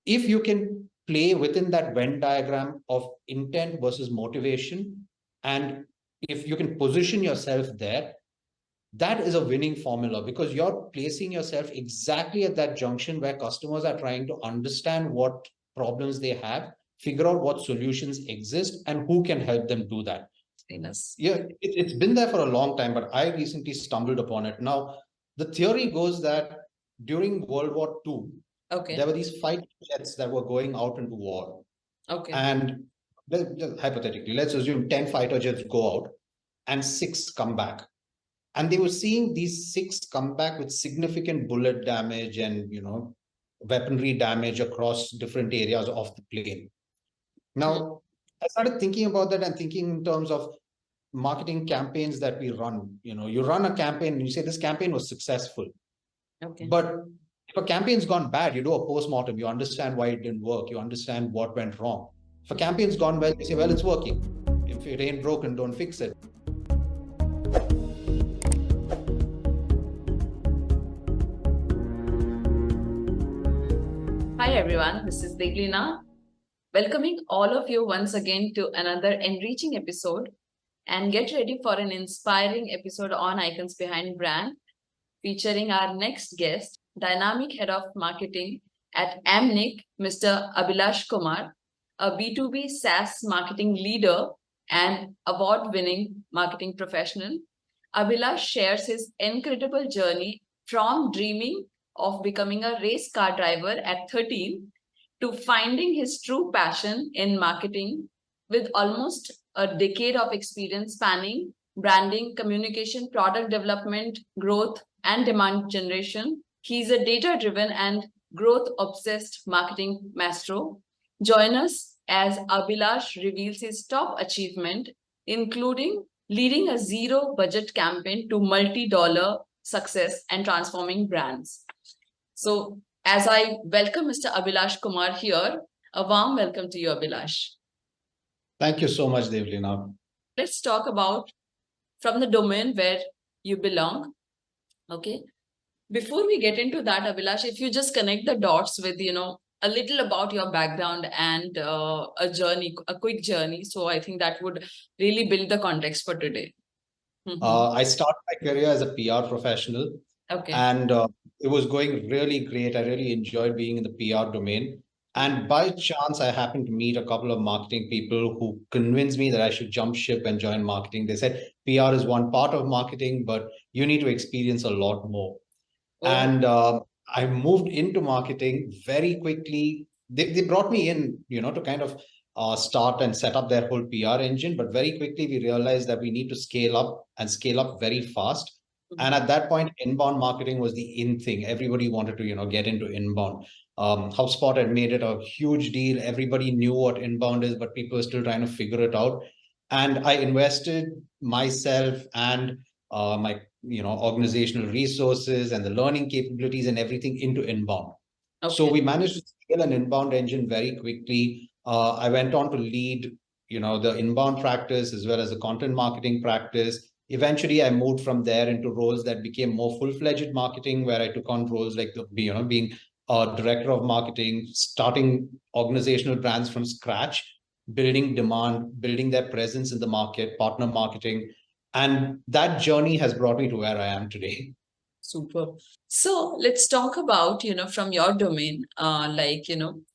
if you can play within that Venn diagram of intent versus motivation, and if you can position yourself there, that is a winning formula, because you're placing yourself exactly at that junction where customers are trying to understand what problems they have, figure out what solutions exist, and who can help them do that. Famous. Yeah, it's been there for a long time, but I recently stumbled upon it. Now, the theory goes that during World War II, Okay. there were these fighter jets that were going out into war. Okay. And hypothetically, let's assume 10 fighter jets go out and 6 come back. And they were seeing these 6 come back with significant bullet damage and, weaponry damage across different areas of the plane. Now, I started thinking about that and thinking in terms of marketing campaigns that we run. You run a campaign and you say this campaign was successful. Okay. But if a campaign's gone bad, you do a post-mortem, you understand why it didn't work, you understand what went wrong. If a campaign's gone well, you say, well, it's working. If it ain't broken, don't fix it. Hi everyone, this is Deglina, welcoming all of you once again to another enriching episode, and get ready for an inspiring episode on Icons Behind Brand, featuring our next guest, Dynamic Head of Marketing at Amnic, Mr. Abhilash Kumar, a B2B SaaS marketing leader and award-winning marketing professional. Abhilash shares his incredible journey from dreaming of becoming a race car driver at 13 to finding his true passion in marketing with almost a decade of experience spanning branding, communication, product development, growth, and demand generation. He's a data-driven and growth-obsessed marketing maestro. Join us as Abhilash reveals his top achievement, including leading a zero-budget campaign to multi-dollar success and transforming brands. So, as I welcome Mr. Abhilash Kumar here, a warm welcome to you, Abhilash. Thank you so much, Devlina. Let's talk about from the domain where you belong. Okay. Before we get into that, Abhilash, if you just connect the dots with, a little about your background and a quick journey. So I think that would really build the context for today. I started my career as a PR professional. Okay. And it was going really great. I really enjoyed being in the PR domain. And by chance, I happened to meet a couple of marketing people who convinced me that I should jump ship and join marketing. They said, PR is one part of marketing, but you need to experience a lot more. Oh. And I moved into marketing very quickly. They brought me in, to kind of start and set up their whole PR engine. But very quickly, we realized that we need to scale up very fast. And at that point, inbound marketing was the in thing. Everybody wanted to, get into inbound. HubSpot had made it a huge deal. Everybody knew what inbound is, but people were still trying to figure it out. And I invested myself and my, organizational resources and the learning capabilities and everything into inbound. Okay. So we managed to scale an inbound engine very quickly. I went on to lead, the inbound practice as well as the content marketing practice. Eventually, I moved from there into roles that became more full-fledged marketing, where I took on roles like being a director of marketing, starting organizational brands from scratch, building demand, building their presence in the market, partner marketing. And that journey has brought me to where I am today. Super. So let's talk about, from your domain,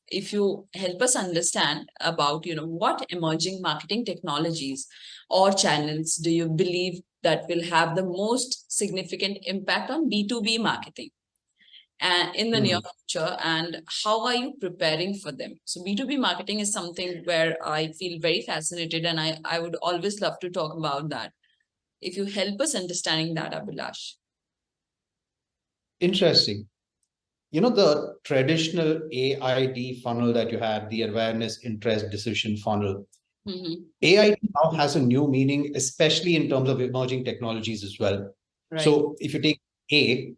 if you help us understand about, what emerging marketing technologies or channels do you believe that will have the most significant impact on B2B marketing and in the near future, and how are you preparing for them? So B2B marketing is something where I feel very fascinated, and I would always love to talk about that. If you help us understanding that, Abhilash. Interesting. The traditional AID funnel that you had, the awareness, interest, decision funnel, AID now has a new meaning, especially in terms of emerging technologies as well. Right. So if you take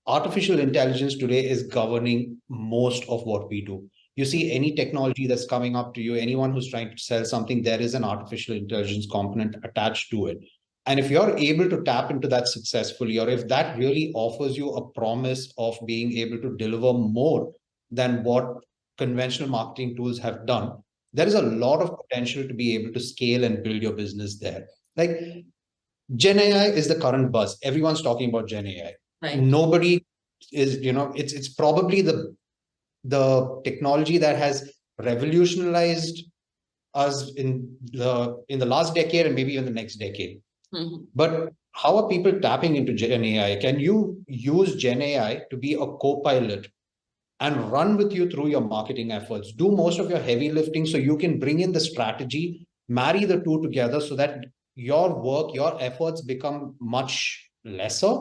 artificial intelligence today is governing most of what we do. You see any technology that's coming up to you, anyone who's trying to sell something, there is an artificial intelligence component attached to it. And if you're able to tap into that successfully, or if that really offers you a promise of being able to deliver more than what conventional marketing tools have done, there is a lot of potential to be able to scale and build your business there. Like Gen AI is the current buzz. Everyone's talking about Gen AI. Right. Nobody is, it's probably the technology that has revolutionized us in the last decade and maybe even the next decade. Mm-hmm. But how are people tapping into Gen AI? Can you use Gen AI to be a co-pilot and run with you through your marketing efforts? Do most of your heavy lifting so you can bring in the strategy, marry the two together so that your work, your efforts become much lesser,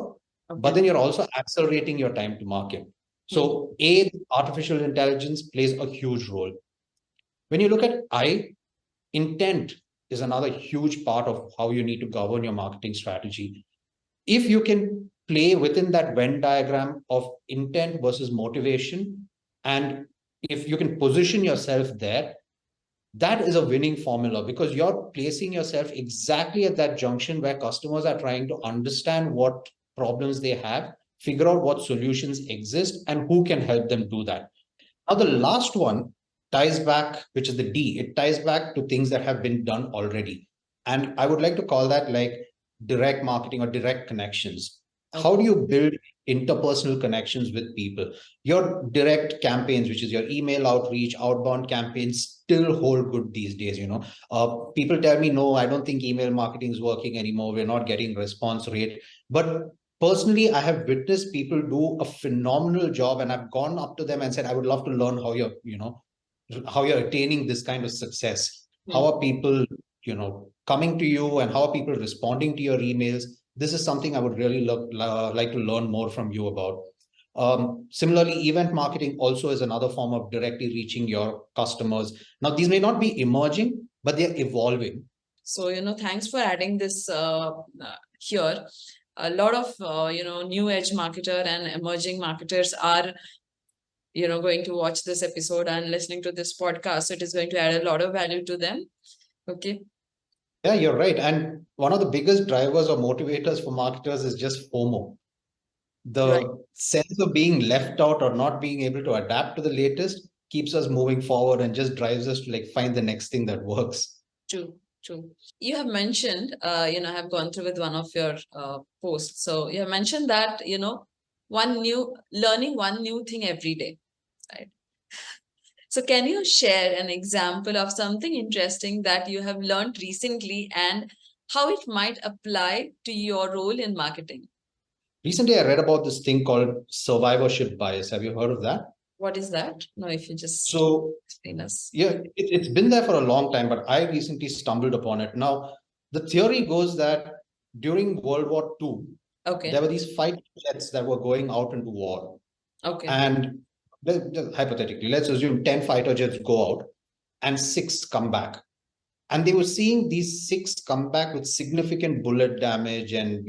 but then you're also accelerating your time to market. So artificial intelligence plays a huge role. When you look at intent is another huge part of how you need to govern your marketing strategy. If you can play within that Venn diagram of intent versus motivation, and if you can position yourself there, that is a winning formula, because you're placing yourself exactly at that junction where customers are trying to understand what problems they have, figure out what solutions exist, and who can help them do that. Now, the last one ties back, which is the D, it ties back to things that have been done already. And I would like to call that like direct marketing or direct connections. How do you build interpersonal connections with people? Your direct campaigns, which is your email outreach, outbound campaigns, still hold good these days. People tell me, no, I don't think email marketing is working anymore. We're not getting response rate. But personally, I have witnessed people do a phenomenal job, and I've gone up to them and said, I would love to learn how you're attaining this kind of success. How are people, coming to you, and how are people responding to your emails? This is something I would really like to learn more from you about. Similarly, event marketing also is another form of directly reaching your customers. Now, these may not be emerging, but they're evolving. So, thanks for adding this here. A lot of, new age marketer and emerging marketers are, going to watch this episode and listening to this podcast. It is going to add a lot of value to them. Okay. Yeah, you're right. And one of the biggest drivers or motivators for marketers is just FOMO. The sense of being left out or not being able to adapt to the latest keeps us moving forward and just drives us to like find the next thing that works. True. You have mentioned, I have gone through with one of your posts. So you have mentioned that, learning one new thing every day, right? So can you share an example of something interesting that you have learned recently and how it might apply to your role in marketing? Recently, I read about this thing called survivorship bias. Have you heard of that? What is that? No, if you just explain us. Yeah, it's been there for a long time, but I recently stumbled upon it. Now, the theory goes that during World War II, there were these fighter jets that were going out into war. And hypothetically, let's assume 10 fighter jets go out and 6 come back. And they were seeing these 6 come back with significant bullet damage and,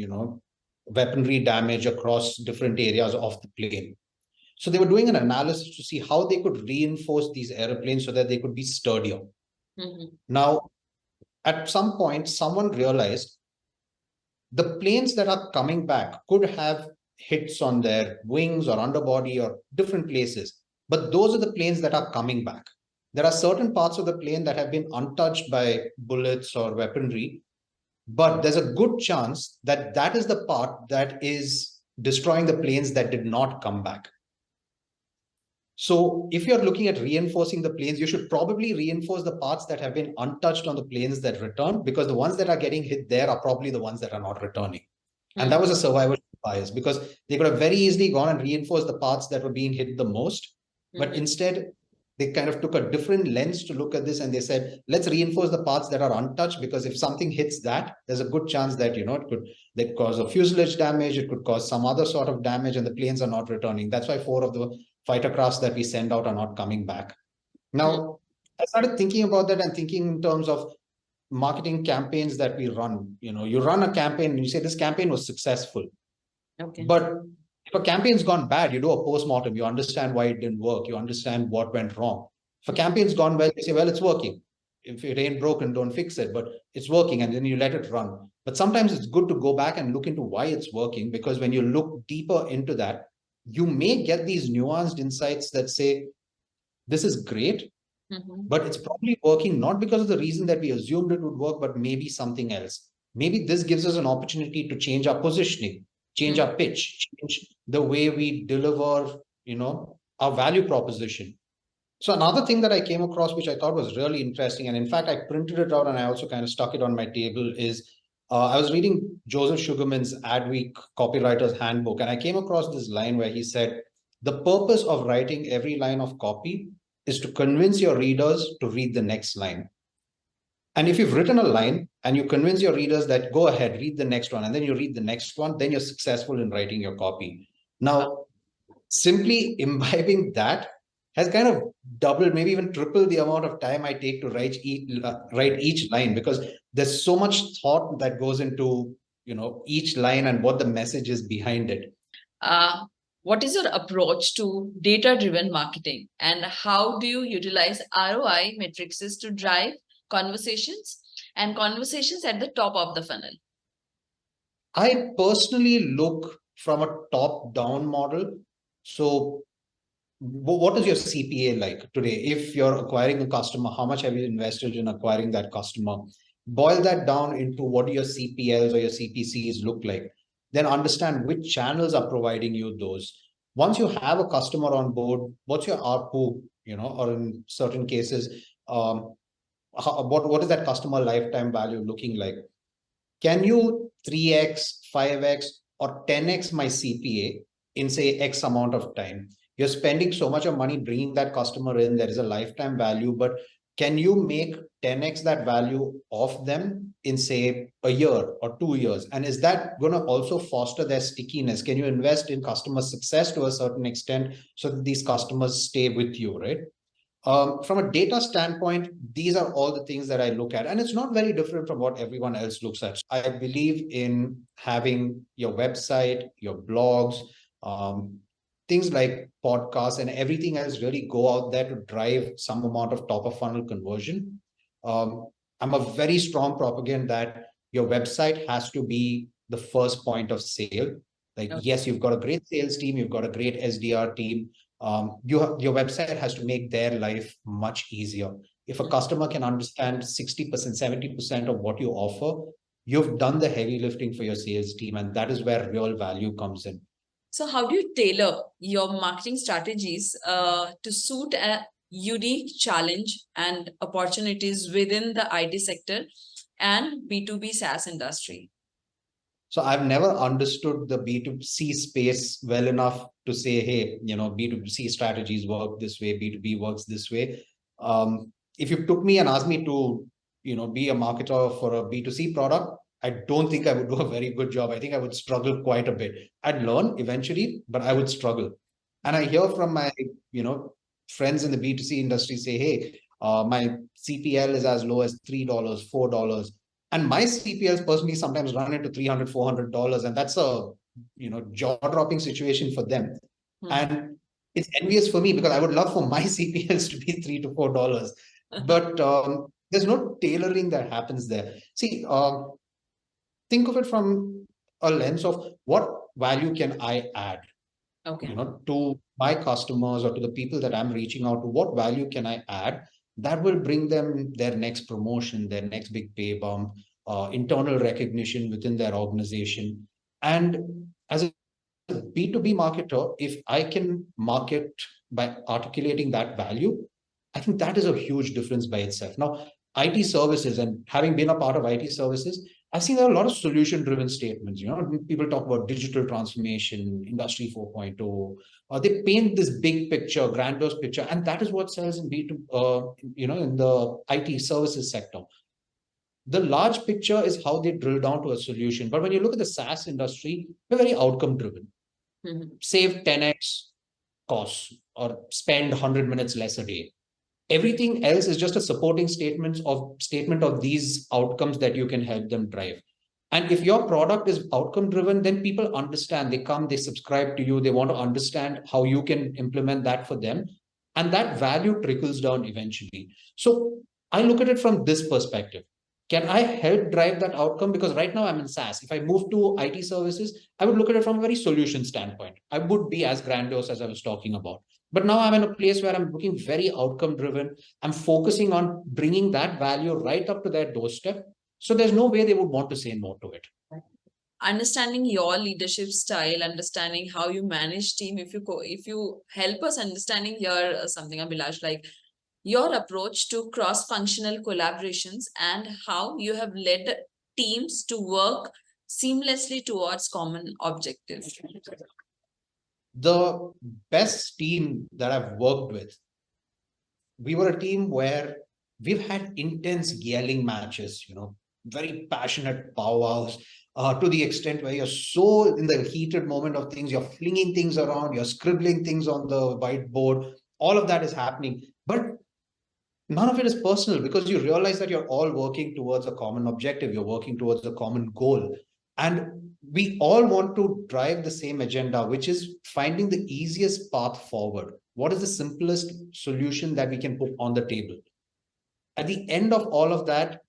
weaponry damage across different areas of the plane. So they were doing an analysis to see how they could reinforce these airplanes so that they could be sturdier. Now, at some point, someone realized the planes that are coming back could have hits on their wings or underbody or different places, but those are the planes that are coming back. There are certain parts of the plane that have been untouched by bullets or weaponry, but there's a good chance that that is the part that is destroying the planes that did not come back. So if you're looking at reinforcing the planes, you should probably reinforce the parts that have been untouched on the planes that return, because the ones that are getting hit there are probably the ones that are not returning. And that was a survival bias, because they could have very easily gone and reinforced the parts that were being hit the most. But instead, they kind of took a different lens to look at this, and they said, let's reinforce the parts that are untouched, because if something hits that, there's a good chance that, it could cause a fuselage damage, it could cause some other sort of damage, and the planes are not returning. That's why 4 of the fighter crafts that we send out are not coming back. Now, I started thinking about that and thinking in terms of marketing campaigns that we run. You run a campaign and you say this campaign was successful. But if a campaign's gone bad, you do a post-mortem, you understand why it didn't work, you understand what went wrong. If a campaign's gone well, you say, well, it's working. If it ain't broken, don't fix it, but it's working, and then you let it run. But sometimes it's good to go back and look into why it's working, because when you look deeper into that, you may get these nuanced insights that say, this is great, Mhm. but it's probably working not because of the reason that we assumed it would work, but maybe something else. Maybe this gives us an opportunity to change our positioning, change our pitch, change the way we deliver, our value proposition. So another thing that I came across, which I thought was really interesting, and in fact, I printed it out and I also kind of stuck it on my table, is I was reading Joseph Sugarman's Adweek Copywriter's Handbook, and I came across this line where he said, the purpose of writing every line of copy is to convince your readers to read the next line. And if you've written a line and you convince your readers that go ahead, read the next one, and then you read the next one, then you're successful in writing your copy. Now, simply imbibing that has kind of doubled, maybe even tripled the amount of time I take to write each line, because there's so much thought that goes into each line and what the message is behind it. What is your approach to data-driven marketing, and how do you utilize ROI matrices to drive conversations and conversations at the top of the funnel? I personally look from a top-down model. So what is your CPA like today? If you're acquiring a customer, how much have you invested in acquiring that customer? Boil that down into what do your CPLs or your CPCs look like. Then understand which channels are providing you those. Once you have a customer on board, what's your ARPU, or in certain cases, what is that customer lifetime value looking like? Can you 3x, 5x, or 10x my CPA in, say, X amount of time? You're spending so much of money bringing that customer in, there is a lifetime value, but can you make 10x that value of them in, say, a year or 2 years? And is that going to also foster their stickiness? Can you invest in customer success to a certain extent so that these customers stay with you, right? From a data standpoint, these are all the things that I look at, and it's not very different from what everyone else looks at. I believe in having your website, your blogs, things like podcasts and everything else really go out there to drive some amount of top of funnel conversion. I'm a very strong proponent that your website has to be the first point of sale. Like, yes, you've got a great sales team, you've got a great SDR team. Your website has to make their life much easier. If a customer can understand 60%, 70% of what you offer, you've done the heavy lifting for your sales team, and that is where real value comes in. So how do you tailor your marketing strategies to suit a unique challenge and opportunities within the IT sector and B2B SaaS industry? So I've never understood the B2C space well enough to say, hey, B2C strategies work this way, B2B works this way. If you took me and asked me to, be a marketer for a B2C product, I don't think I would do a very good job. I think I would struggle quite a bit. I'd learn eventually, but I would struggle. And I hear from my, friends in the B2C industry say, hey, my CPL is as low as $3, $4. And my CPLs personally sometimes run into $300, $400, and that's a jaw-dropping situation for them. And it's envious for me because I would love for my CPLs to be $3 to $4, but there's no tailoring that happens there. See, think of it from a lens of what value can I add, to my customers or to the people that I'm reaching out to. What value can I add that will bring them their next promotion, their next big pay bump, internal recognition within their organization? And as a B2B marketer, if I can market by articulating that value, I think that is a huge difference by itself. Now, IT services, and having been a part of IT services, I've seen there are a lot of solution-driven statements. People talk about digital transformation, Industry 4.0. They paint this big picture, grandiose picture, and that is what sells in B2, in the IT services sector. The large picture is how they drill down to a solution. But when you look at the SaaS industry, we're very outcome-driven. Save 10x costs or spend 100 minutes less a day. Everything else is just a supporting statement of these outcomes that you can help them drive. And if your product is outcome driven, then people understand. They come, they subscribe to you, they want to understand how you can implement that for them. And that value trickles down eventually. So I look at it from this perspective. can I help drive that outcome? Because right now I'm in SaaS. If I move to IT services, I would look at it from a very solution standpoint. I would be as grandiose as I was talking about. But now I'm in a place where I'm looking very outcome driven. I'm focusing on bringing that value right up to their doorstep. So there's no way they would want to say no to it. Understanding your leadership style, understanding how you manage team. If you help us understanding here something, Abhilash, like your approach to cross-functional collaborations and how you have led teams to work seamlessly towards common objectives. The best team that I've worked with, we were a team where we've had intense yelling matches, very passionate powwows, to the extent where you're so in the heated moment of things, you're flinging things around, you're scribbling things on the whiteboard. All of that is happening. But none of it is personal because you realize that you're all working towards a common objective. You're working towards a common goal. And we all want to drive the same agenda, which is finding the easiest path forward. What is the simplest solution that we can put on the table? At the end of all of that,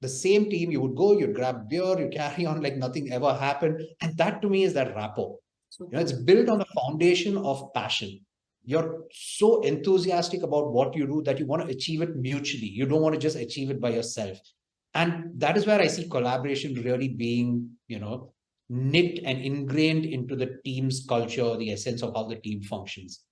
the same team, you would go, you'd grab beer, you carry on like nothing ever happened. And that to me is that rapport. It's built on a foundation of passion. You're so enthusiastic about what you do that you want to achieve it mutually. You don't want to just achieve it by yourself. And that is where I see collaboration really being, knit and ingrained into the team's culture, the essence of how the team functions.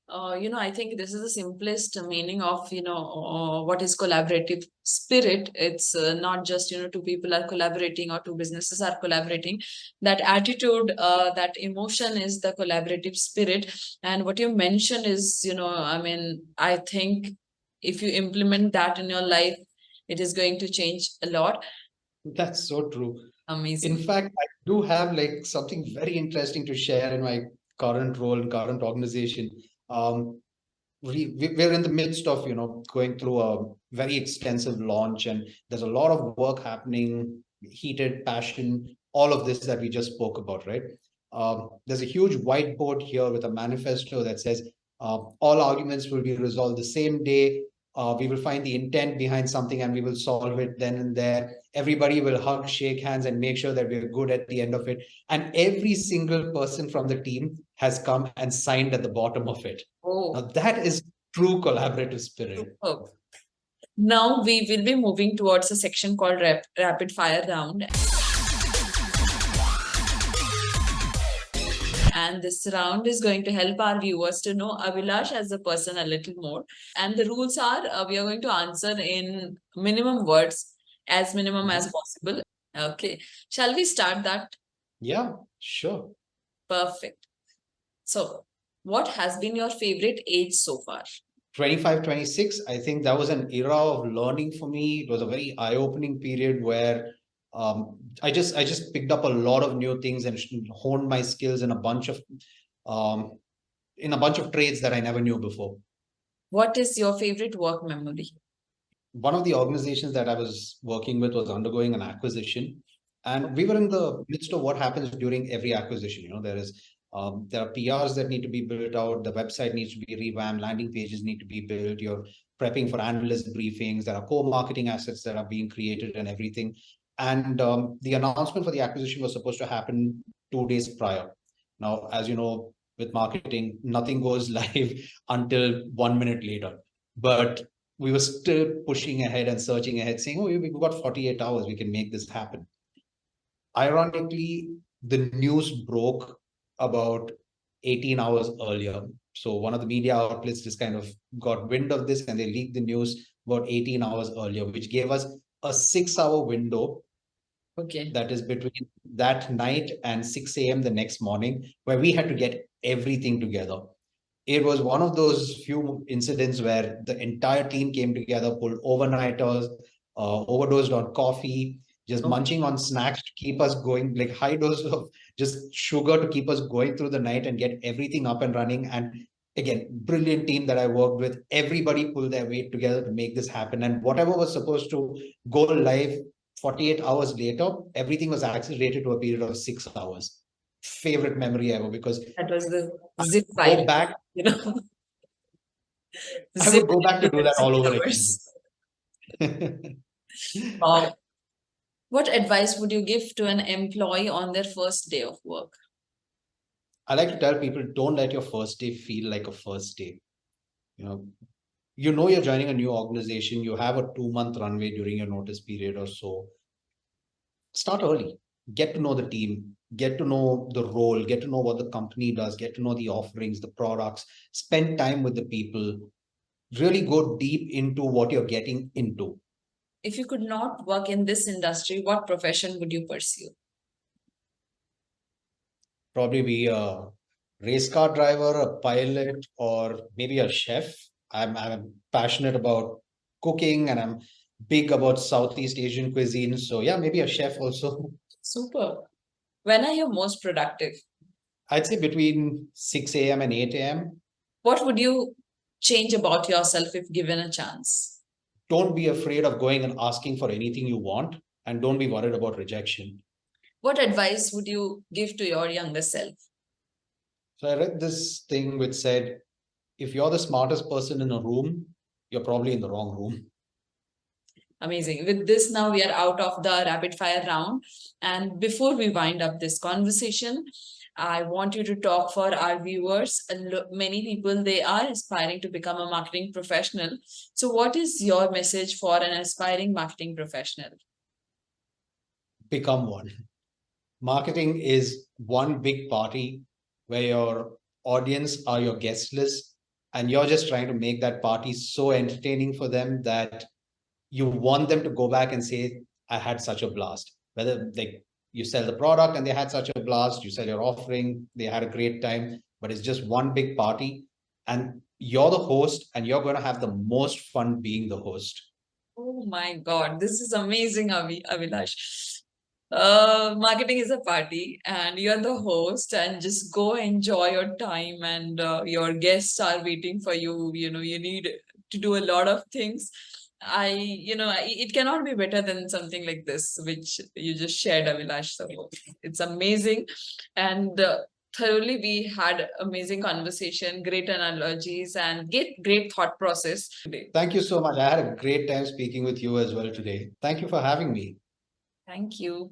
I think this is the simplest meaning of, what is collaborative spirit. It's not just, two people are collaborating or two businesses are collaborating. That attitude, that emotion is the collaborative spirit. And what you mentioned is, I think if you implement that in your life, it is going to change a lot. That's so true. Amazing. In fact, I do have like something very interesting to share in my current role and current organization. We're in the midst of going through a very extensive launch, and there's a lot of work happening, heated passion, all of this that we just spoke about, right? There's a huge whiteboard here with a manifesto that says all arguments will be resolved the same day. We will find the intent behind something and we will solve it then and there. Everybody will hug, shake hands, and make sure that we're good at the end of it. And every single person from the team has come and signed at the bottom of it. Now, that is true collaborative spirit. Superb. Now we will be moving towards a section called rapid fire round. And this round is going to help our viewers to know Abhilash as a person a little more. And the rules are we are going to answer in minimum words, as minimum as possible. Okay. Shall we start that? Yeah, sure. Perfect. So, what has been your favorite age so far? 25, 26. I think that was an era of learning for me. It was a very eye-opening period where I just picked up a lot of new things and honed my skills in a bunch of trades that I never knew before. What is your favorite work memory? One of the organizations that I was working with was undergoing an acquisition, and we were in the midst of what happens during every acquisition. There are PRs that need to be built out. The website needs to be revamped. Landing pages need to be built. You're prepping for analyst briefings. There are core marketing assets that are being created and everything. And the announcement for the acquisition was supposed to happen 2 days prior. Now, as you know, with marketing, nothing goes live until 1 minute later. But we were still pushing ahead and searching ahead, saying, oh, we've got 48 hours. We can make this happen. Ironically, the news broke about 18 hours earlier. So one of the media outlets just kind of got wind of this and they leaked the news about 18 hours earlier, which gave us a 6-hour window. Okay. That is between that night and 6 a.m. the next morning, where we had to get everything together. It was one of those few incidents where the entire team came together, pulled overnighters, overdosed on coffee, just munching on snacks to keep us going, like high dose of just sugar to keep us going through the night and get everything up and running. And again, brilliant team that I worked with. Everybody pulled their weight together to make this happen. And whatever was supposed to go live 48 hours later, everything was accelerated to a period of 6 hours. Favorite memory ever, because that was the zip file. Go back, I would go back to do that all over again. Wow. What advice would you give to an employee on their first day of work? I like to tell people, don't let your first day feel like a first day. You know, you're joining a new organization, you have a 2 month runway during your notice period or so. Start early, get to know the team, get to know the role, get to know what the company does, get to know the offerings, the products, spend time with the people, really go deep into what you're getting into. If you could not work in this industry, what profession would you pursue? Probably be a race car driver, a pilot, or maybe a chef. I'm passionate about cooking and I'm big about Southeast Asian cuisine. So yeah, maybe a chef also. Super. When are you most productive? I'd say between 6 a.m. and 8 a.m. What would you change about yourself if given a chance? Don't be afraid of going and asking for anything you want, and don't be worried about rejection. What advice would you give to your younger self? So I read this thing which said, if you're the smartest person in a room, you're probably in the wrong room. Amazing. With this, now we are out of the rapid fire round. And before we wind up this conversation, I want you to talk for our viewers. Many people, they are aspiring to become a marketing professional. So what is your message for an aspiring marketing professional? Become one. Marketing is one big party where your audience are your guest list, and you're just trying to make that party so entertaining for them that you want them to go back and say, I had such a blast. Whether you sell the product and they had such a blast, you sell your offering, they had a great time, but it's just one big party. And you're the host, and you're going to have the most fun being the host. Oh my God, this is amazing, Abhilash. Marketing is a party, and you're the host, and just go enjoy your time, and your guests are waiting for you. You know, you need to do a lot of things. It cannot be better than something like this, which you just shared, Abhilash. So it's amazing. And thoroughly, we had amazing conversation, great analogies, and great thought process today. Thank you so much. I had a great time speaking with you as well today. Thank you for having me. Thank you.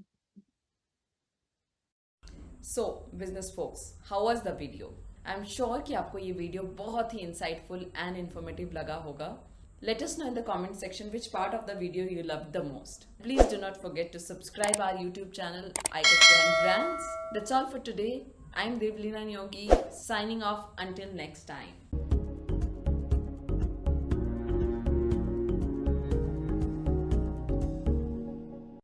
So, business folks, how was the video? I'm sure कि आपको ये video बहुत ही insightful and informative लगा होगा. Let us know in the comment section which part of the video you loved the most. Please do not forget to subscribe our YouTube channel, Icons Behind Brands. That's all for today. I'm Devlina Nyogi, signing off until next time.